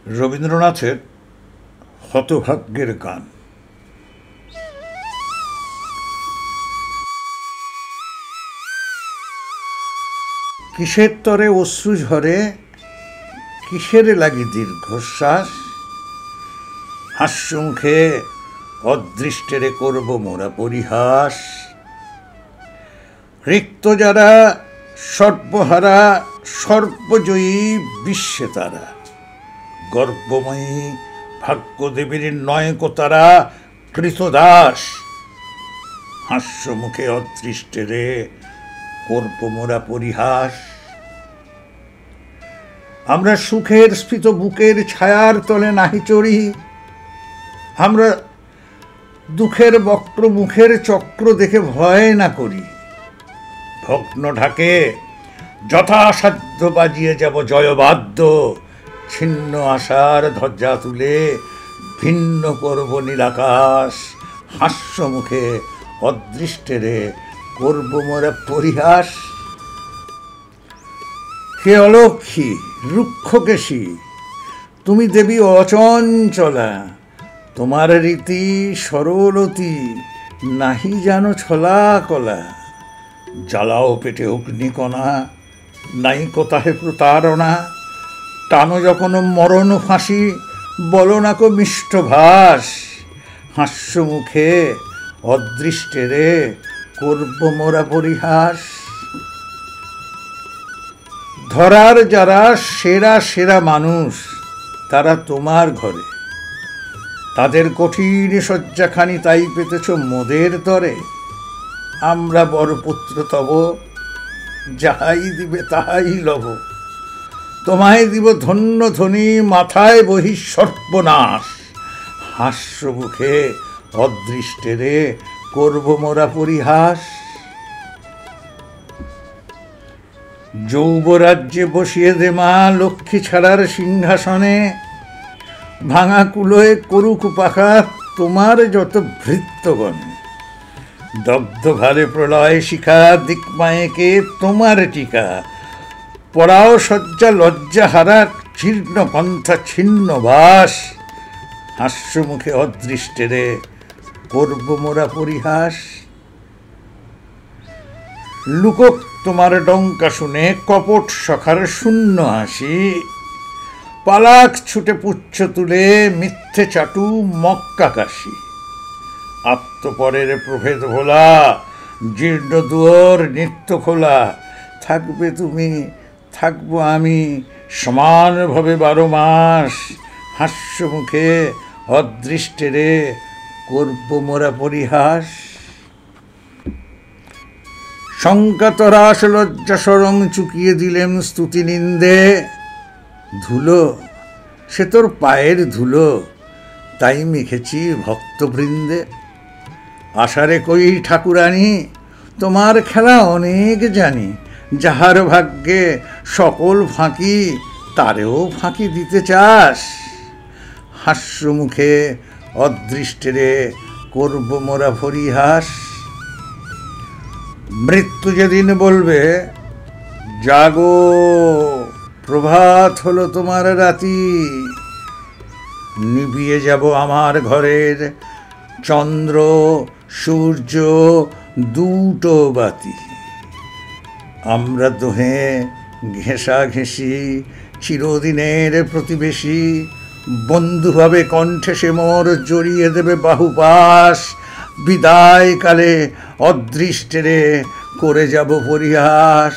রবীন্দ্রনাথের হতভাগ্যের গান। কিসের তরে অশ্রু ঝরে, কিসের লাগি দীর্ঘশ্বাস, হাস্যমুখে অদৃষ্টেরে করব মোরা পরিহাস। রিক্ত যারা সর্বহারা, সর্বজয়ী বিশ্বে তারা, গর্বময়ী ভাগ্যদেবীর নয়ক তারা কৃতদাস। হাস্যমুখে অদৃষ্টেরে করব মোরা পরিহাস। আমরা সুখের স্ফীত বুকের ছায়ার তলে নাহি চড়ি, আমরা দুঃখের বক্র মুখের চক্র দেখে ভয় না করি। ভগ্ন ঢাকে যথাসাধ্য বাজিয়ে যাব জয়বাদ্য, ছিন্ন আশার ধ্বজা তুলে ভিন্ন করব নীলাকাশ। হাস্যমুখে অদৃষ্টেরে করব মোরা পরিহাস। হে অলক্ষী রুক্ষকেশী, তুমি দেবী অচঞ্চলা, তোমার রীতি সরলতি নাহি জানো ছলা কলা। জ্বালাও পেটে অগ্নিকণা, নাই কোথাহে প্রতারণা, টানো যখন মরণ ফাঁসি, বলো না কো মিষ্ট ভাস। হাস্যমুখে অদৃষ্টেরে করব মোরা পরিহাস। ধরার যারা সেরা সেরা মানুষ, তারা তোমার ঘরে, তাদের কঠিন শয্যাখানি তাই পেতেছ মোদের তরে। আমরা বরপুত্র তব, যাহাই দিবে তাহাই লব, তোমায় দিব ধন্য ধ্বনি, মাথায় বহি সর্বনাশ। হাস্যমুখে অদৃষ্টেরে করব মোরা পরিহাস। যৌবরাজ্যে বসিয়ে দে মা লক্ষ্মী ছাড়ার সিংহাসনে, ভাঙা কুলোয় করুক পাখা তোমার যত ভৃত্যগণে। দগ্ধ ভারে প্রলয় শিখা, দিকমায়েকে তোমার টিকা, পড়াও শয্যা লজ্জা হারা, জীর্ণ পন্থা ছিন্ন বাস। হাস্যমুখে অদৃষ্টেরে করব মোরা পরিহাস। লুকোক তোমার ডঙ্কা শুনে কপট সখার শূন্য হাসি, পালাক ছুটে পুচ্ছ তুলে মিথ্যে চাটু মক্কা কাশি। আত্মপরের প্রভেদ ভোলা, জীর্ণ দুয়ার নিত্য খোলা, থাকবে তুমি থাকবো আমি সমানভাবে 12 মাস। হাস্যমুখে অদৃষ্টেরে করব মোরা পরিহাস। শঙ্কাতরাস লজ্জা সরং চুকিয়ে দিলেম স্তুতি নিন্দে, ধুলো সে তোর পায়ের ধুলো তাই মেখেছি ভক্তবৃন্দে। আষাঢ়ে কই ঠাকুরানী, তোমার খেলা অনেক জানি, যাহার ভাগ্যে সকল ফাঁকি তারেও ফাঁকি দিতে চাস। হাস্যমুখে অদৃষ্টেরে করব মোরা পরিহাস। মৃত্যু যেদিন বলবে জাগো, প্রভাত হলো তোমার রাতি, নিভিয়ে যাব আমার ঘরের চন্দ্র সূর্য দুটো বাতি। আমরা দোহে ঘেঁষাঘেঁষি চিরদিনের প্রতিবেশী, বন্ধুভাবে কণ্ঠে সে মোর জড়িয়ে দেবে বাহুপাশ। বিদায় কালে অদৃষ্টেরে করে যাব পরিহাস।